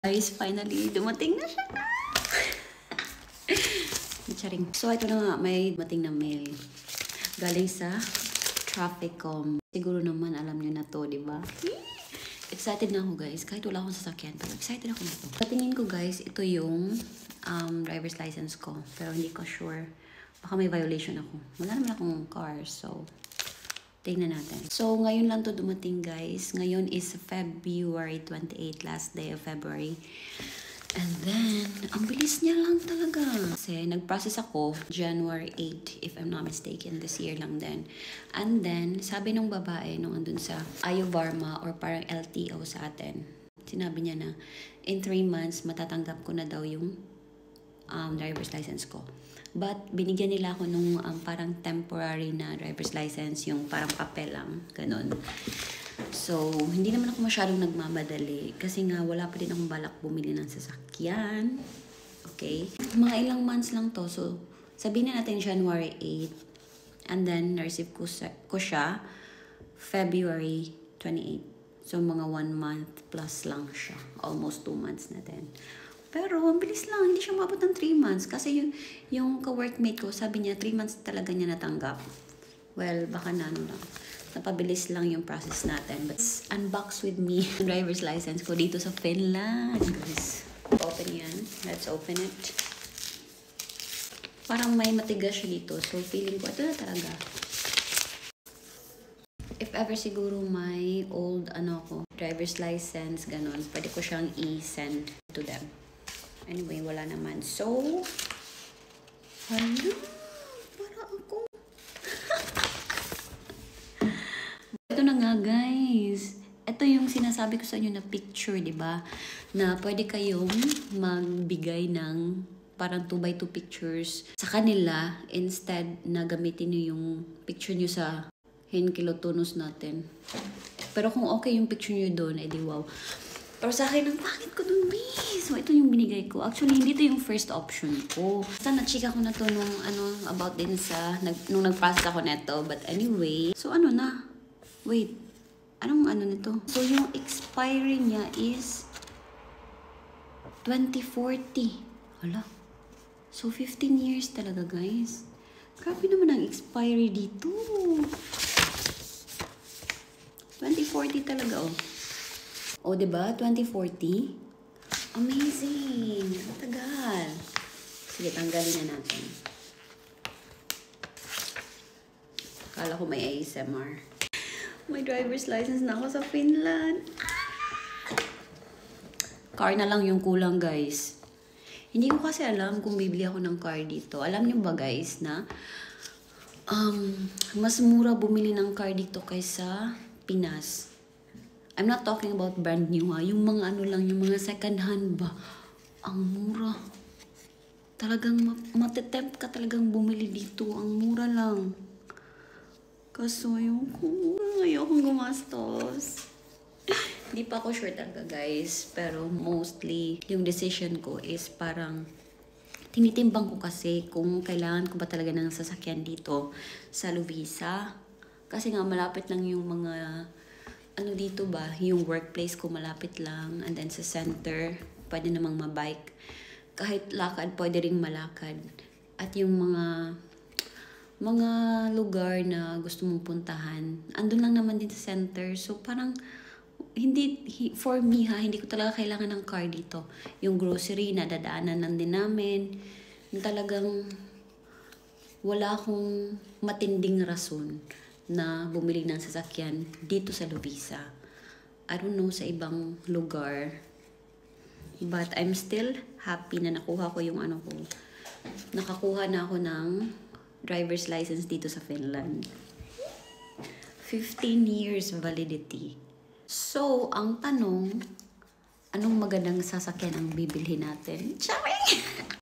Guys, finally, dumating na siya. Charing. So, ito na nga, may dumating na mail. Galing sa Trafficom. Siguro naman, alam niyo na to, di ba? Excited na ako, guys. Kahit wala akong sasakyan, pero excited ako na to. Patingin ko, guys, ito yung driver's license ko. Pero hindi ko sure. Baka may violation ako. Wala naman akong car, so tingnan natin. So, ngayon lang to dumating, guys. Ngayon is February 28, last day of February. And then, ang bilis niya lang talaga. Kasi, nag-process ako January 8, if I'm not mistaken. This year lang din. And then, sabi nung babae, nung andun sa Ayovarma or parang LTO sa atin, sinabi niya na, in 3 months, matatanggap ko na daw yung driver's license ko. But, binigyan nila ako nung parang temporary na driver's license, yung parang papel lang, ganun. So, hindi naman ako masyadong nagmamadali kasi nga wala pa din akong balak bumili ng sasakyan. Okay? Mga ilang months lang to. So, sabihin na natin January 8. And then, na-receive ko siya February 28. So, mga 1 month plus lang siya. Almost 2 months na din. Pero, ang bilis lang. Hindi siya mabot ng 3 months. Kasi yung ka-workmate ko, sabi niya, 3 months talaga niya natanggap. Well, baka na ano lang. Napabilis lang yung process natin. But, unbox with me driver's license ko dito sa Finland. Guys, open yan. Let's open it. Parang may matigas siya dito. So, feeling ko, ito na talaga. If ever siguro may old, driver's license, ganun, pwede ko siyang i-send to them. Anyway, wala naman. So, hala, para ako. Ito na nga, guys. Ito yung sinasabi ko sa inyo na picture, di ba? Na pwede kayong magbigay ng parang 2x2 pictures sa kanila instead na gamitin nyo yung picture nyo sa kilotonus natin. Pero kung okay yung picture nyo doon, edi wow. Pero sa akin, ang pangit ko dun, So, ito yung binigay ko. Actually, hindi ito yung first option ko. Basta na-chika ko na to nung, about din sa, nung nag-process ako neto. But anyway, so ano na? Wait, anong nito? So, yung expiry niya is 2040. Hala. So, 15 years talaga, guys. Grabe naman ang expiry dito. 2040 talaga, oh. O, diba? 2040. Amazing! Matagal. Sige, tanggalin na natin. Akala ko may ASMR. May driver's license na ako sa Finland. Car na lang yung kulang, guys. Hindi ko kasi alam kung bibili ako ng car dito. Alam niyo ba, guys, na mas mura bumili ng car dito kaysa Pinas. I'm not talking about brand new, ha. Yung mga yung mga second hand ba. Ang mura. Talagang matetempt ka talagang bumili dito. Ang mura lang. Kaso ayokong gumastos. Hindi pa ako sure talaga, guys. Pero mostly, yung decision ko is parang tinitimbang ko kasi kung kailangan ko ba talaga ng sasakyan dito sa Lovisa. Kasi nga malapit lang yung mga dito ba, yung workplace ko malapit lang, and then sa center, pwede namang mabike. Kahit lakad, pwede ring malakad. At yung mga lugar na gusto mong puntahan, andun lang naman din sa center. So parang, for me hindi ko talaga kailangan ng car dito. Yung grocery, nadadaanan lang din namin. Talagang, wala akong matinding rason na bumili ng sasakyan dito sa Lovisa. I don't know sa ibang lugar. But I'm still happy na nakuha ko yung ko. Nakakuha na ako ng driver's license dito sa Finland. 15 years validity. So, ang tanong, anong magandang sasakyan ang bibilhin natin? Charing!